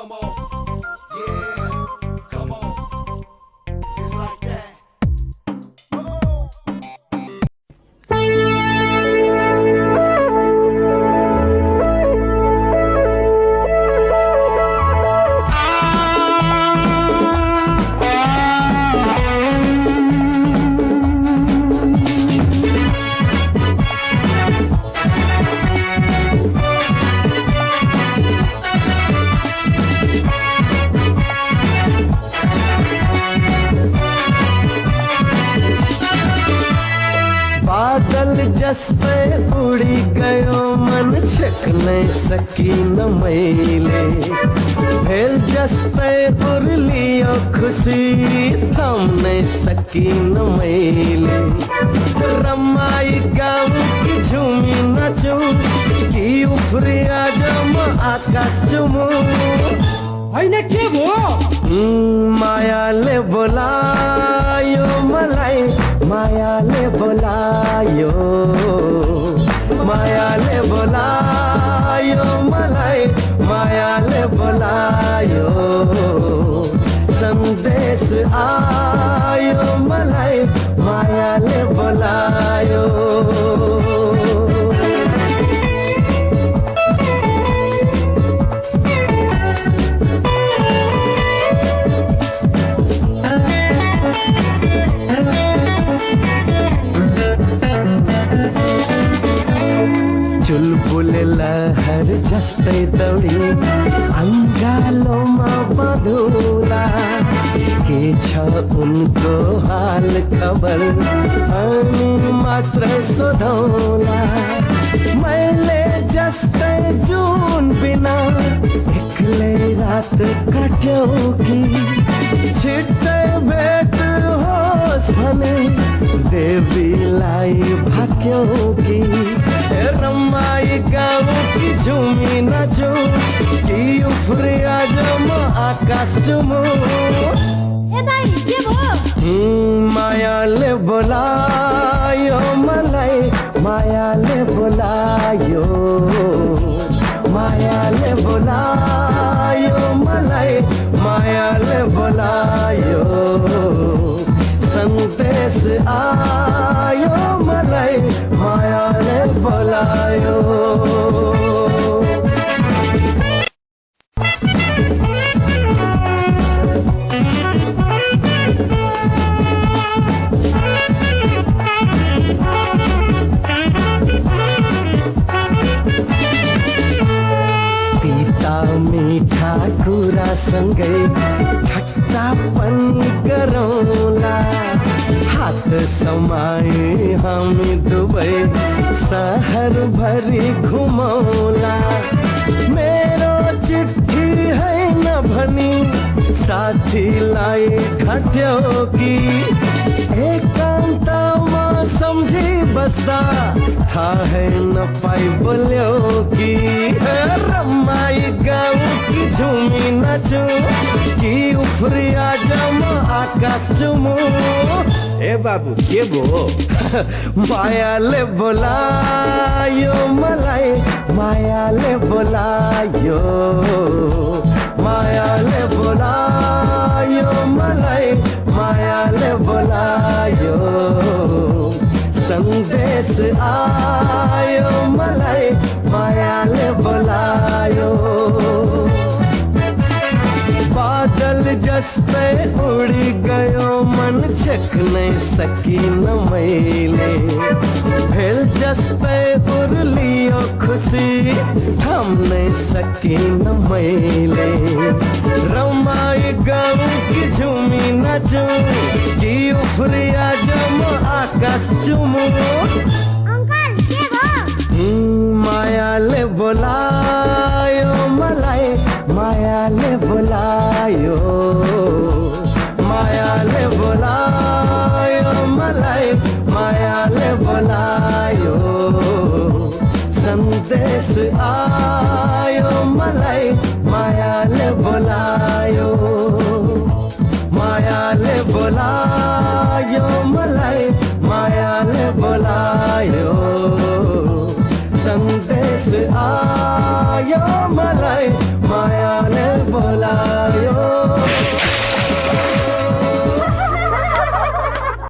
Come on, yeah, come on. It's like that. बादल जस्ते उड़ी गयो मन छक नहीं सकी न मैले भेल जस्ते उर्लियो खुशी थम नहीं सकी न मैले रमाई गाऊं की झूमी नचूं की उफरी आजम आकाश चुमू होइन के भयो मायाले बोलायो मलाई मायाले बोलायो मायाले बोलायो मलाई मायाले बोलायो संदेश आयो मलाई मायाले बोलायो चुलबुल लहर जस्तै दौडी अङ्गालोमा बधुला के छ उनको हाल खबर हामी मात्र सोधौला मैले जस्तै जुन बिना एक्लै रात काट्यौ कि छिट्टै भेट होस् भने देवीलाई भाग्यौ कि रमाई गाऊं की झूमी नाचूं की उफरी आजम आकाश चुमू ए दाइ के भयो मायाले बोलायो मलाई मायाले बोलायो मायाले बोलायो मलाई मायाले बोलायो संदेश आयो मलाई मायाले बोलायो पिता मीठा कुरा सँगै ठट्टा पनि गरौँला हात समाए हामी दुवै सहर भरि घुमौला मेरो चिठी हैन भनी साथीलाई ठाट्यौ कि एकान्तमा सम्झी बस्दा थाहै नपाई बोल्यौ कि रमाई गाऊं की झूमी नाचूं की उफरी आजम आकाश चुमू ए बाबु के भो मायाले बोलायो मलाई मायाले बोलायो मायाले बोलायो मलाई मायाले बोलायो संदेश आयो मलाई मायाले बोलायो बादल जस्तै उड़ी गयो मन छक नहीं सकी न मैले भेल जस्तै उर्लियो खुशी थम नहीं सकी न मैले रमाई गाऊं की झूमी नाचूं की उफरी आजम आकाश चुमू अंकल के भयो मायाले बोलायो मलाई मायाले बोलायो मायाले बोलायो मलाई मायाले बोलायो संदेश आयो मलाई मायाले बोलायो मायाले बोलायो मलाई मायाले बोलायो संदेश आ बोलायो मलाई मायाले बोलायो